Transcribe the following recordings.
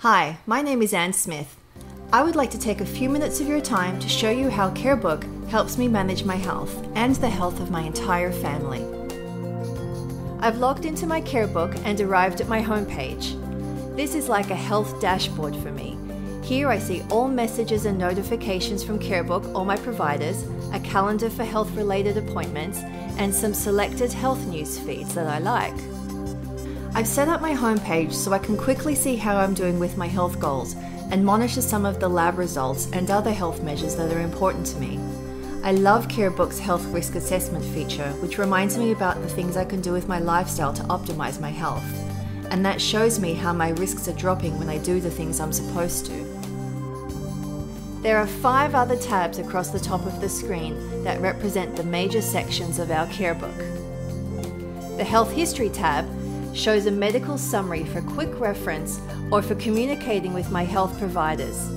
Hi, my name is Anne Smith. I would like to take a few minutes of your time to show you how Carebook helps me manage my health and the health of my entire family. I've logged into my Carebook and arrived at my homepage. This is like a health dashboard for me. Here I see all messages and notifications from Carebook or my providers, a calendar for health-related appointments, and some selected health news feeds that I like. I've set up my homepage so I can quickly see how I'm doing with my health goals and monitor some of the lab results and other health measures that are important to me. I love Carebook's health risk assessment feature, which reminds me about the things I can do with my lifestyle to optimize my health. And that shows me how my risks are dropping when I do the things I'm supposed to. There are 5 other tabs across the top of the screen that represent the major sections of our Carebook. The Health History tab shows a medical summary for quick reference or for communicating with my health providers.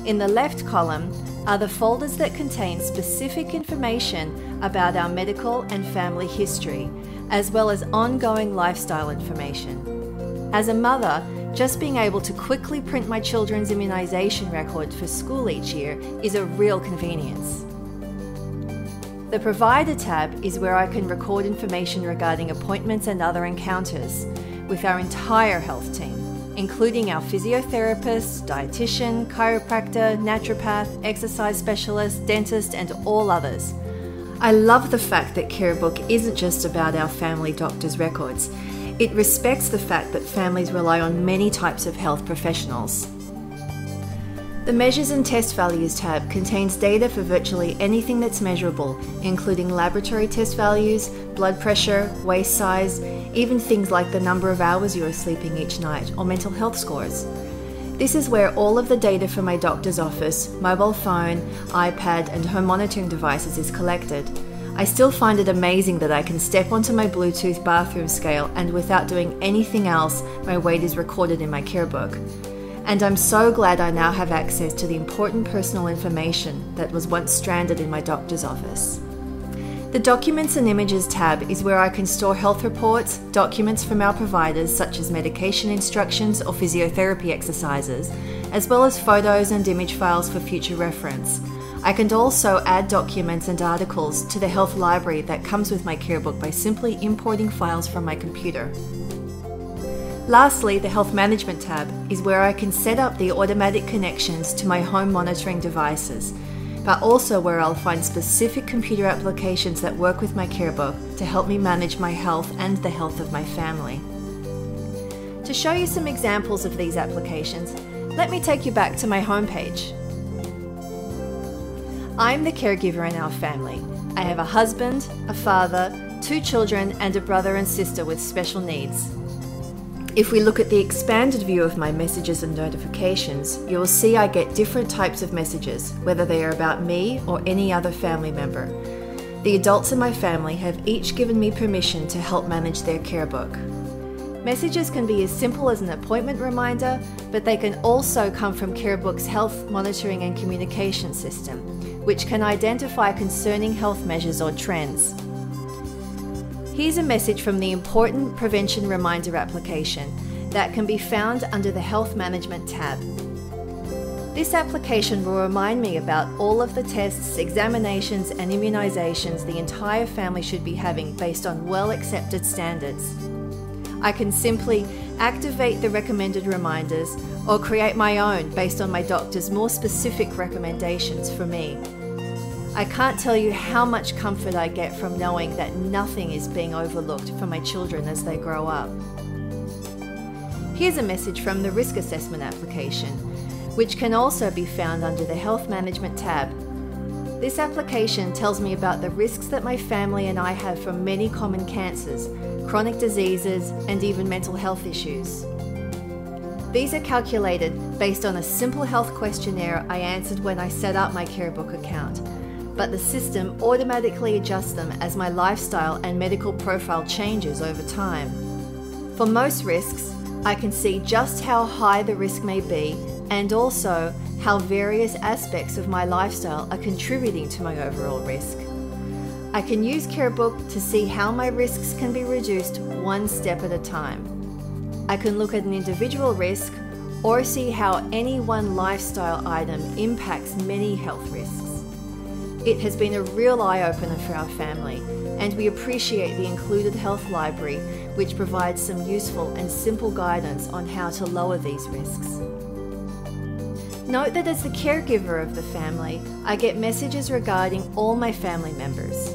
In the left column are the folders that contain specific information about our medical and family history, as well as ongoing lifestyle information. As a mother, just being able to quickly print my children's immunization record for school each year is a real convenience. The Provider tab is where I can record information regarding appointments and other encounters with our entire health team, including our physiotherapist, dietitian, chiropractor, naturopath, exercise specialist, dentist, and all others. I love the fact that Carebook isn't just about our family doctor's records. It respects the fact that families rely on many types of health professionals. The Measures and Test Values tab contains data for virtually anything that's measurable, including laboratory test values, blood pressure, waist size, even things like the number of hours you are sleeping each night, or mental health scores. This is where all of the data from my doctor's office, mobile phone, iPad, and home monitoring devices is collected. I still find it amazing that I can step onto my Bluetooth bathroom scale and without doing anything else, my weight is recorded in my Carebook. And I'm so glad I now have access to the important personal information that was once stranded in my doctor's office. The Documents and Images tab is where I can store health reports, documents from our providers such as medication instructions or physiotherapy exercises, as well as photos and image files for future reference. I can also add documents and articles to the health library that comes with my Carebook by simply importing files from my computer. Lastly, the Health Management tab is where I can set up the automatic connections to my home monitoring devices, but also where I'll find specific computer applications that work with my Carebook to help me manage my health and the health of my family. To show you some examples of these applications, let me take you back to my homepage. I'm the caregiver in our family. I have a husband, a father, 2 children, and a brother and sister with special needs. If we look at the expanded view of my messages and notifications, you will see I get different types of messages, whether they are about me or any other family member. The adults in my family have each given me permission to help manage their Carebook. Messages can be as simple as an appointment reminder, but they can also come from Carebook's health monitoring and communication system, which can identify concerning health measures or trends. Here's a message from the Important Prevention Reminder application that can be found under the Health Management tab. This application will remind me about all of the tests, examinations, and immunizations the entire family should be having based on well-accepted standards. I can simply activate the recommended reminders or create my own based on my doctor's more specific recommendations for me. I can't tell you how much comfort I get from knowing that nothing is being overlooked for my children as they grow up. Here's a message from the Risk Assessment application, which can also be found under the Health Management tab. This application tells me about the risks that my family and I have from many common cancers, chronic diseases, and even mental health issues. These are calculated based on a simple health questionnaire I answered when I set up my Carebook account, but the system automatically adjusts them as my lifestyle and medical profile changes over time. For most risks, I can see just how high the risk may be and also how various aspects of my lifestyle are contributing to my overall risk. I can use Carebook to see how my risks can be reduced one step at a time. I can look at an individual risk or see how any one lifestyle item impacts many health risks. It has been a real eye-opener for our family, and we appreciate the included health library, which provides some useful and simple guidance on how to lower these risks. Note that as the caregiver of the family, I get messages regarding all my family members.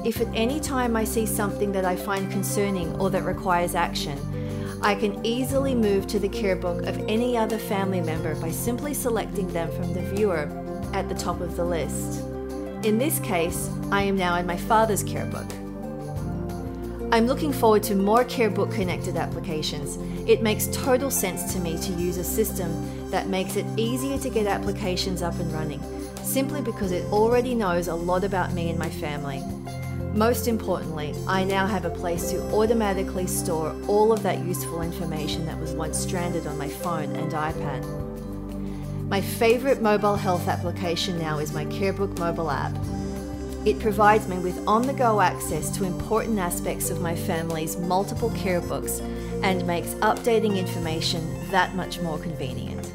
If at any time I see something that I find concerning or that requires action, I can easily move to the Carebook of any other family member by simply selecting them from the viewer at the top of the list. In this case, I am now in my father's Carebook. I'm looking forward to more Carebook connected applications. It makes total sense to me to use a system that makes it easier to get applications up and running, simply because it already knows a lot about me and my family. Most importantly, I now have a place to automatically store all of that useful information that was once stranded on my phone and iPad. My favorite mobile health application now is my Carebook mobile app. It provides me with on-the-go access to important aspects of my family's multiple care books and makes updating information that much more convenient.